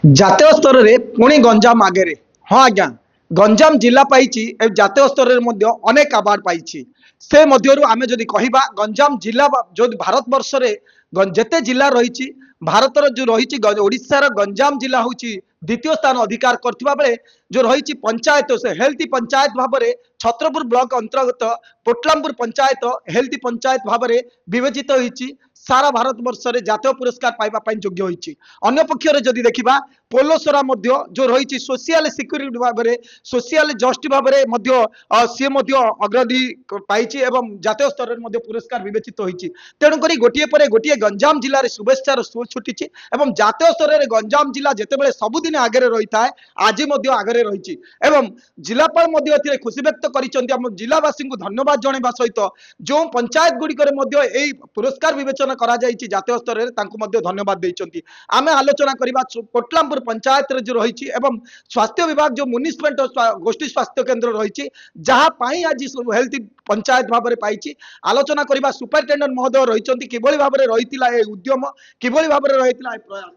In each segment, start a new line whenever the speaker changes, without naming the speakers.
ଜାତୀୟ ସ୍ତରରେ ପୁଣି ଗଞ୍ଜାମ ଆଗରେ। ହଁ ଆଜ୍ଞା, ଗଞ୍ଜାମ ଜିଲ୍ଲା ପାଇଛି ଏ ଜାତୀୟ ସ୍ତରରେ ମଧ୍ୟ ଅନେକ ଆୱାର୍ଡ ପାଇଛି। ସେ ମଧ୍ୟରୁ ଆମେ ଯଦି କହିବା ଗଞ୍ଜାମ ଜିଲ୍ଲା ଯଦି ଭାରତ ବର୍ଷରେ ଯେତେ ଜିଲ୍ଲା ରହିଛି, ଭାରତର ଯେଉଁ ରହିଛି ଓଡ଼ିଶାର ଗଞ୍ଜାମ ଜିଲ୍ଲା ହେଉଛି ଦ୍ୱିତୀୟ ସ୍ଥାନ ଅଧିକାର କରିଥିବା ବେଳେ ଯେଉଁ ରହିଛି ପଞ୍ଚାୟତ, ସେ ହେଲ୍ଥ ପଞ୍ଚାୟତ ଭାବରେ ଛତ୍ରପୁର ବ୍ଲକ ଅନ୍ତର୍ଗତ ପୋଟଲାମପୁର ପଞ୍ଚାୟତ ହେଲ୍ଥ ପଞ୍ଚାୟତ ଭାବରେ ବିବେଚିତ ହୋଇଛି। ସାରା ଭାରତ ବର୍ଷରେ ଜାତୀୟ ପୁରସ୍କାର ପାଇବା ପାଇଁ ଯୋଗ୍ୟ ହୋଇଛି। ଅନ୍ୟ ପକ୍ଷରେ ଯଦି ଦେଖିବା ପୋଲସରା ମଧ୍ୟ ଯେଉଁ ରହିଛି ସୋସିଆଲ ସିକ୍ୟୁରିଟି ଭାବରେ ସୋସିଆଲ ଜଷ୍ଟି ଭାବରେ ମଧ୍ୟ ସିଏ ମଧ୍ୟ ଅଗ୍ରଗତି ପାଇଛି ଏବଂ ଜାତୀୟ ସ୍ତରରେ ମଧ୍ୟ ପୁରସ୍କାର ବିବେଚିତ ହୋଇଛି। ତେଣୁକରି ଗୋଟିଏ ପରେ ଗୋଟିଏ ଗଞ୍ଜାମ ଜିଲ୍ଲାରେ ଶୁଭେଚ୍ଛାର ସୁଅ ଛୁଟିଛି ଏବଂ ଜାତୀୟ ସ୍ତରରେ ଗଞ୍ଜାମ ଜିଲ୍ଲା ଯେତେବେଳେ ସବୁଦିନ ଆଗରେ ରହିଥାଏ, ଆଜି ମଧ୍ୟ ଆଗରେ ରହିଛି ଏବଂ ଜିଲ୍ଲାପାଳ ମଧ୍ୟ ଏଥିରେ ଖୁସି ବ୍ୟକ୍ତ କରିଛନ୍ତି। ଆମ ଜିଲ୍ଲାବାସୀଙ୍କୁ ଧନ୍ୟବାଦ ଜଣାଇବା ସହିତ ଯେଉଁ ପଞ୍ଚାୟତ ଗୁଡ଼ିକରେ ମଧ୍ୟ ଏହି ପୁରସ୍କାର ବିବେଚନା କରାଯାଇଛି ଜାତୀୟ ସ୍ତରରେ ତାଙ୍କୁ ମଧ୍ୟ ଧନ୍ୟବାଦ ଦେଇଛନ୍ତି। ଆମେ ଆଲୋଚନା କରିବା କୋଟଲାମପୁର ପଞ୍ଚାୟତରେ ଯେଉଁ ରହିଛି ଏବଂ ସ୍ୱାସ୍ଥ୍ୟ ବିଭାଗ ଯେଉଁ ମ୍ୟୁନିସିପାଲିଟି ଗୋଷ୍ଠୀ ସ୍ୱାସ୍ଥ୍ୟ କେନ୍ଦ୍ର ରହିଛି, ଯାହା ପାଇଁ ଆଜି ହେଲ୍ଥ ପଞ୍ଚାୟତ ଭାବରେ ପାଇଛି। ଆଲୋଚନା କରିବା ସୁପରିଟେଣ୍ଡେଣ୍ଟ ମହୋଦୟ ରହିଛନ୍ତି, କିଭଳି ଭାବରେ ରହିଥିଲା ଏ ଉଦ୍ୟମ, କିଭଳି ଭାବରେ ରହିଥିଲା ଏ ପ୍ରୟାସ।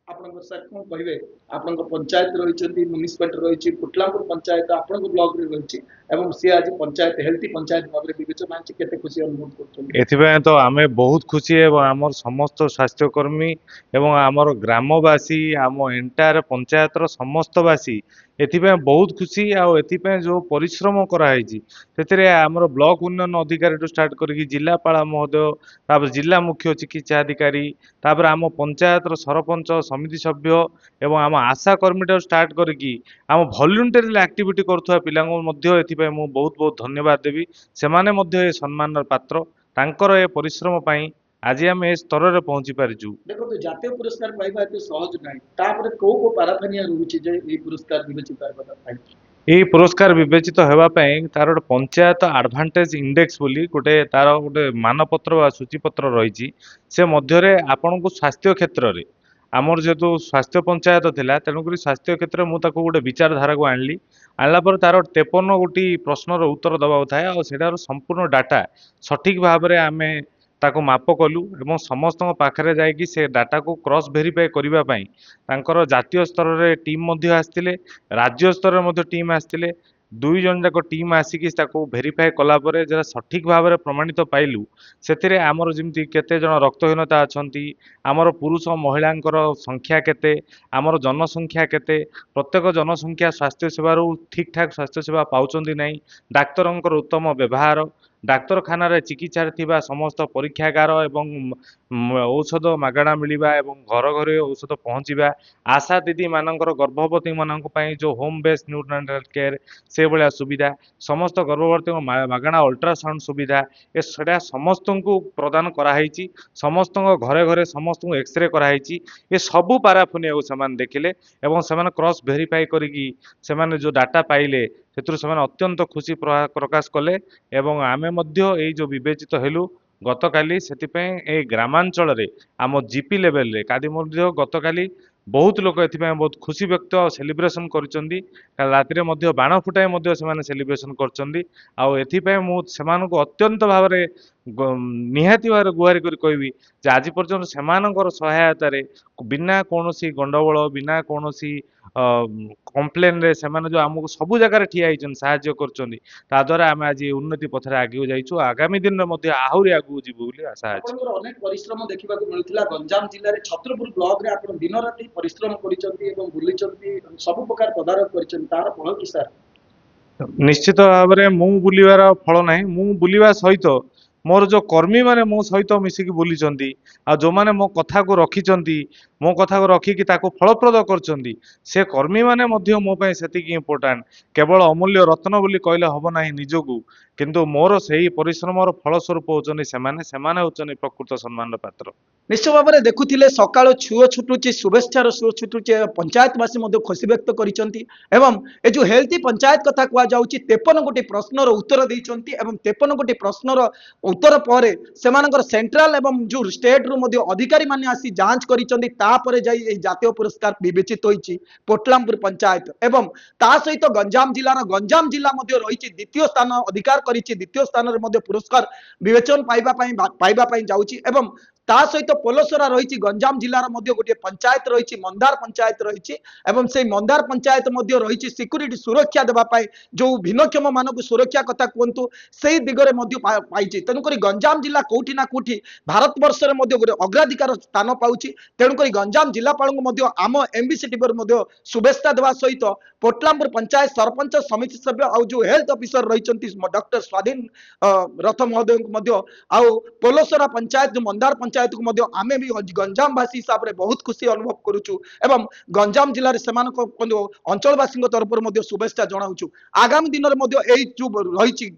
ଆପଣଙ୍କ ସାର୍ କଣ କହିବେ? ଆପଣଙ୍କ ପଞ୍ଚାୟତ ରହିଛନ୍ତି, ମ୍ୟୁନିସିପାଲିଟି ରହିଛି, କୋଟଲାମପୁର ପଞ୍ଚାୟତ ଆପଣଙ୍କ ବ୍ଲକରେ ରହିଛି ଏବଂ ସେ ଆଜି ପଞ୍ଚାୟତ ହେଲ୍ଥ ପଞ୍ଚାୟତ ଭାବରେ ବିବେଚନା ହେଇଛି, କେତେ ଖୁସି ଅନୁଭବ କରୁଛନ୍ତି?
एथिपाई तो आमे बहुत खुशी एवं आमर समस्त स्वास्थ्यकर्मी एवं आमर ग्रामवासी आम एंटायर पंचायतर समस्त वासी एथिपाई बहुत खुशी आथिपाई जो परिश्रम कराई आमर ब्लॉक उन्नयन अधिकारी स्टार्ट करके जिलापाल महोदय तापर जिला मुख्य चिकित्सा अधिकारी तापर आम पंचायतर सरपंच समिति सभ्य एवं आम आशा कर्मी स्टार्ट करके आम भल्युंटरी एक्टिविटी करुवा पिलांको मध्य एथिपाई मु बहुत बहुत धन्यवाद देवी। सेमाने मध्य ए सम्मान पात्र तांकर ए परिश्रम पाई आज आम ए स्तर रे पहुंची पारिजु।
देखो जातीय पुरस्कार पाइबा एते सहज नाही, तापर को पाराफानिया रहउछि जे ए पुरस्कार विवेचित करबा पाई।
यही पुरस्कार विवेचित होगा तार गोटे पंचायत एडभांटेज इंडेक्स बोली गोटे तार गोटे मानपत्र व सूचीपत्र रही से मध्य आपण को स्वास्थ्य क्षेत्र में आमर जेहेतु स्वास्थ्य पंचायत थिला तेणुक स्वास्थ्य क्षेत्र में मुझे गोटे विचारधारा को आणला पर तार 53 गोटी प्रश्नर उत्तर दबा थाए और सेटार संपूर्ण डाटा सठिक भाव में आम ताको माप कलु एवं समस्त पाखरे जाइकी से डाटा को क्रॉस वेरीफाई करबा पई तांकर जातीय स्तर रे टीम मध्य आस्तिले राज्य स्तर रे टीम आस्तिले दुई जन जाक टीम आसिकी ताको वेरीफाई कला परे जरा सठिक भाव में प्रमाणित पाइलु सेतिरे आमर जेमती केते जन रक्तहीनता अछंती आमर पुरुष महिलांकर संख्या केते आमर जनसंख्या केते प्रत्येक जनसंख्या स्वास्थ्य सेवार ठीक ठाक स्वास्थ्य सेवा पाउचंदी नाही डाक्तरंकर उत्तम व्यवहार डाक्तरखाना चिकित्सा थिबा समस्त परीक्षागार एवं औषध मागणा मिलवा एवं घर घर औषध पहुँचवा आशा दीदी मानकर गर्भवती मानक पई जो होम बेस्ड न्यूट्रिशनल केयर से भाया सुविधा समस्त गर्भवती मागणा अल्ट्रासाउंड सुविधा ए सेटा समस्त को प्रदान कराई समस्त घरे घरे समस्त एक्सरे कराई ये सबू पाराफुनिया को सेमान देखिले एवं सेमान क्रॉस वेरीफाई करिकी सेमान जो डाटा पाइले से अत्यंत खुशी प्रकाश कले एवं आमे मध्य ए जो विवेचित हेलु गतकाली सेतिपई ए ग्रामांचल रे आम जीपी लेवल रे कादी मध्य गतकाली बहुत लोक एथिपई बहुत खुशी व्यक्त सेलिब्रेशन करचंदी राति मध्य बाण फुटाई मध्य सेमाने सेलिब्रेशन करचंदी आउ एथिपई मु सेमानको अत्यंत भाव रे निहाती भाव गुहारी करी कहबी जे आज पर्यंत सेमानकर सहायता रे बिना कोनोसी गंडगोल बिना कोनोसी कम्प्लेन रे सेमाने जो हमको सबु जगह ठिया होइछन साहाय्य करचंदी ता द्वारा आम आज उन्नति पथरे आगे जाइछु आगामी दिन मध्य आहुरी आगु जीवु बोली आशा अछि।
आपनकर अनेक परिश्रम देखिबा को मिलथिला गंजाम जिल्ला रे छत्रपुर ब्लॉक रे आपण दिन राति परिश्रम करिसंती एवं बुलिसंती सब प्रकार तदारक करिसंती तार फल कि सर?
निश्चित भाव में मु बुलिवार फल नाही मु बुलिवा सहित मोर जो कर्मी माने मो सहित मिसिकी बुलीचंती आ जो माने मो कथा को रखिचंती मो कथा को रखिकी ताको फलप्रद करचंती से कर्मी माने मध्य मो पई सेतिकी इम्पोर्टेंट केवल अमूल्य रत्न बोली कहले हबो नाही निजकू किंतु मोर सही परिश्रमर फलस्वरूप होचनी सेमाने होचनी प्रकृत सम्मान पात्र।
निश्चय भाव में देखुले सकाळ छुओ छुटुची शुभेच्छार सुओ छुटुची पंचायतवासी मध्य खुशी व्यक्त करिसंती एवं ए जो हेल्थी पंचायत कथा कुआ जाउची 53 गोटी प्रश्नर उत्तर देइचंती एवं 53 गोटी प्रश्नर उत्तर पर सेमानकर सेंट्रल एवं जो स्टेट रु मध्य अधिकारी माने आसी जांच करिसंती तापरे जाई ए जातीय पुरस्कार विवेचित होईची पोटलामपुर पंचायत एवं ता सहित गंजाम जिल्ला मध्य रहिची द्वितीय स्थान अधिकार करिची द्वितीय स्थान रे मध्य पुरस्कार विवेचन पाइबा पई जाउची एवं ता सहित पोलसरा रही गंजाम जिलार गोटे पंचायत रही मंदार पंचायत रही एवं से मंदार पंचायत रही सिक्यूरीटी सुरक्षा देवाई जो भिन्नक्षम मानक सुरक्षा कथा कहतु से दिगरे पाई तेणुक गंजाम जिला कौटी ना कौटी भारत वर्ष गोटे अग्राधिकार स्थान पाँच तेणुक गंजाम जिलापाल आम एमबीसी टीवी शुभेच्छा देवा सहित पोटलामपुर पंचायत सरपंच समिति सभ्य आउ जो हेल्थ ऑफिसर रही डॉक्टर स्वाधीन रथ महोदय आउ पोलसरा पंचायत जो मंदार पंचायत को आमे भी गंजामवासी हिसाब से बहुत खुशी अनुभव करुचु एवं गंजाम जिले में अंचलवासी तरफ शुभेच्छा जनाऊँ आगामी दिन में जो रही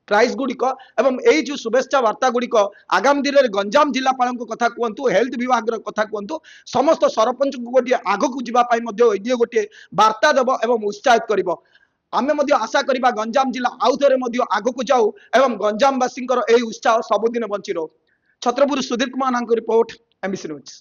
प्राइज गुड़िक एवं यही जो शुभेच्छा वार्ता गुड़िक आगामी दिन में गंजाम जिलापाल कथा कहतु हेल्थ विभाग कथा कहतु समस्त सरपंच को गोटे आग को जावाई गोटे वार्ता देव एवं उत्साहित कर आमे आशा करिबा गंजाम जिला आउ थे आग को जाऊ एवं गंजामवासी उत्साह सबुदिन बंची रो Chhatrapur Sudhir Kumar report MBC news.